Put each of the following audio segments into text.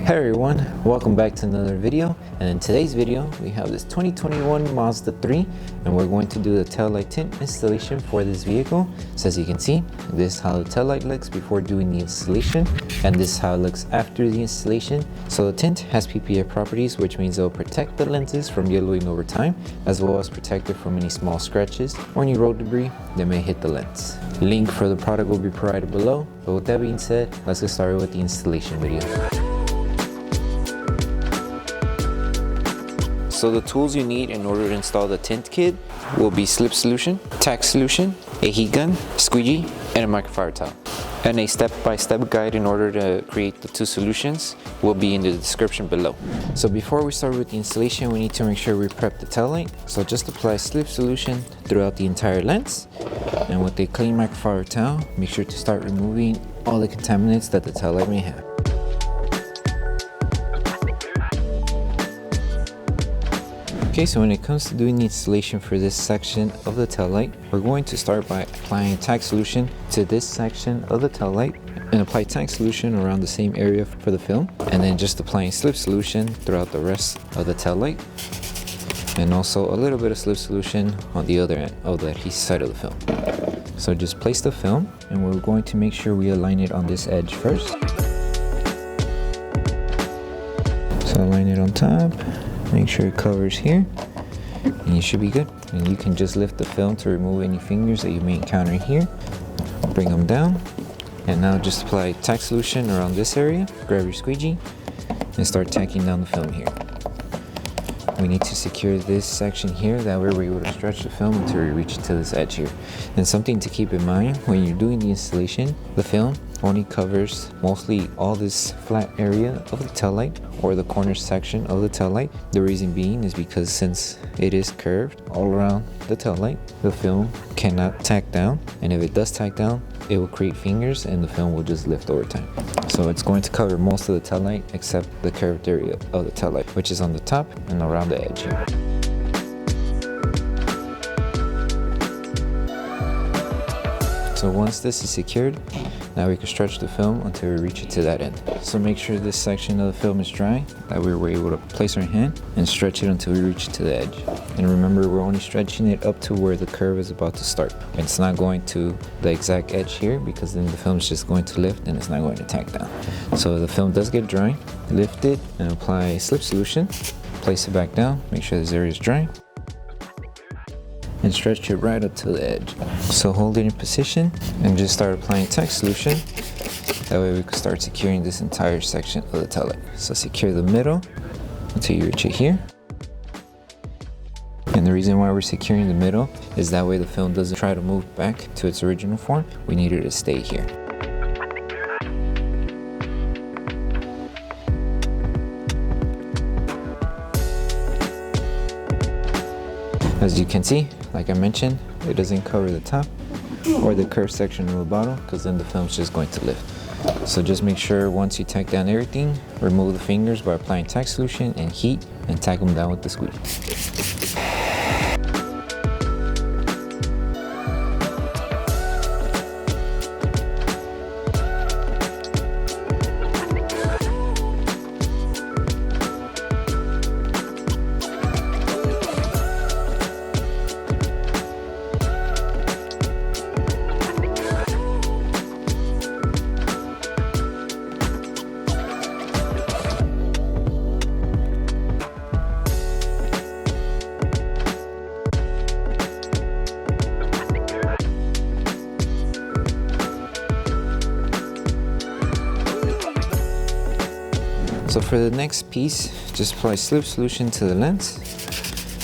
Hey everyone, welcome back to another video, and in today's video we have this 2021 Mazda 3 and we're going to do the taillight tint installation for this vehicle. So as you can see, this is how the taillight looks before doing the installation, and this is how it looks after the installation. So the tint has PPF properties, which means it will protect the lenses from yellowing over time, as well as protect it from any small scratches or any road debris that may hit the lens. Link for the product will be provided below, but with that being said, let's get started with the installation video. So the tools you need in order to install the tint kit will be Slip Solution, Tack Solution, a heat gun, squeegee, and a microfiber towel. And a step-by-step guide in order to create the two solutions will be in the description below. So before we start with the installation, we need to make sure we prep the taillight. So just apply Slip Solution throughout the entire lens. And with a clean microfiber towel, make sure to start removing all the contaminants that the taillight may have. Okay, so when it comes to doing the installation for this section of the taillight, we're going to start by applying Tack Solution to this section of the taillight and apply Tack Solution around the same area for the film, and then just applying Slip Solution throughout the rest of the taillight, and also a little bit of Slip Solution on the other end of the adhesive side of the film. So just place the film, and we're going to make sure we align it on this edge first. So align it on top. Make sure it covers here, and you should be good. And you can just lift the film to remove any fingers that you may encounter here. Bring them down, and now just apply Tack Solution around this area. Grab your squeegee and start tacking down the film here. We need to secure this section here, that way we're able to stretch the film until we reach to this edge here. And something to keep in mind when you're doing the installation, the film only covers mostly all this flat area of the taillight or the corner section of the taillight. The reason being is because since it is curved all around the taillight, the film cannot tack down, and if it does tack down, it will create fingers and the film will just lift over time. So it's going to cover most of the taillight except the curved area of the taillight, which is on the top and around the edge here. So once this is secured, now we can stretch the film until we reach it to that end. So make sure this section of the film is dry, that way we're able to place our hand and stretch it until we reach it to the edge. And remember, we're only stretching it up to where the curve is about to start. It's not going to the exact edge here, because then the film is just going to lift and it's not going to tack down. So if the film does get dry, lift it and apply Slip Solution, place it back down, make sure this area is dry, and stretch it right up to the edge. So hold it in position and just start applying Tack Solution. That way we can start securing this entire section of the taillight. So secure the middle until you reach it here. And the reason why we're securing the middle is that way the film doesn't try to move back to its original form. We need it to stay here. As you can see, like I mentioned, it doesn't cover the top or the curved section of the bottle, because then the film's just going to lift. So just make sure once you tack down everything, remove the fingers by applying Tack Solution and heat, and tack them down with the squeegee. So for the next piece, just apply Slip Solution to the lens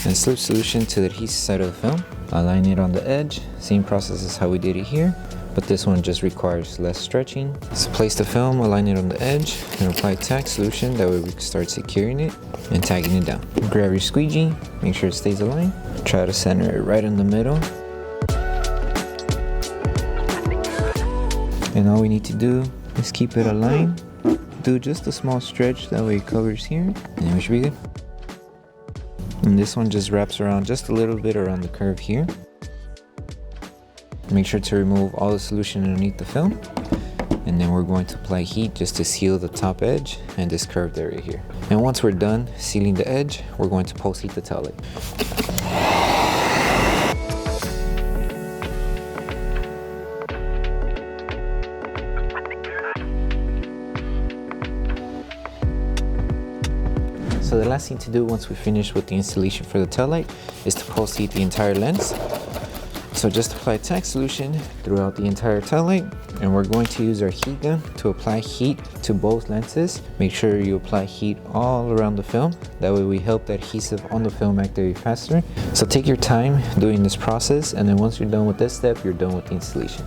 and Slip Solution to the adhesive side of the film. Align it on the edge, same process as how we did it here, but this one just requires less stretching. So place the film, align it on the edge, and apply Tack Solution, that way we can start securing it and tagging it down. Grab your squeegee, make sure it stays aligned, try to center it right in the middle. And all we need to do is keep it aligned. Do just a small stretch, that way it covers here, and then we should be good. And this one just wraps around just a little bit around the curve here. Make sure to remove all the solution underneath the film, and then we're going to apply heat just to seal the top edge and this curved area here. And once we're done sealing the edge, we're going to post heat the tail light. So the last thing to do once we finish with the installation for the taillight is to post heat the entire lens. So just apply tack solution throughout the entire taillight, and we're going to use our heat gun to apply heat to both lenses. Make sure you apply heat all around the film. That way we help the adhesive on the film activate faster. So take your time doing this process, and then once you're done with this step, you're done with the installation.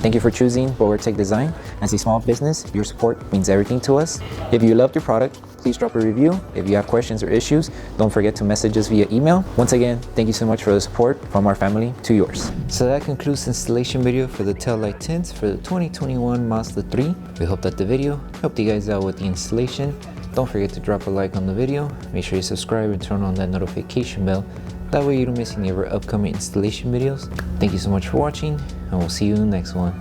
Thank you for choosing Bogar Tech Design. As a small business, your support means everything to us. If you loved your product, please drop a review. If you have questions or issues, don't forget to message us via email. Once again, thank you so much for the support from our family to yours. So that concludes the installation video for the Taillight Tint for the 2021 Mazda 3. We hope that the video helped you guys out with the installation. Don't forget to drop a like on the video. Make sure you subscribe and turn on that notification bell. That way you don't miss any of our upcoming installation videos. Thank you so much for watching, and we'll see you in the next one.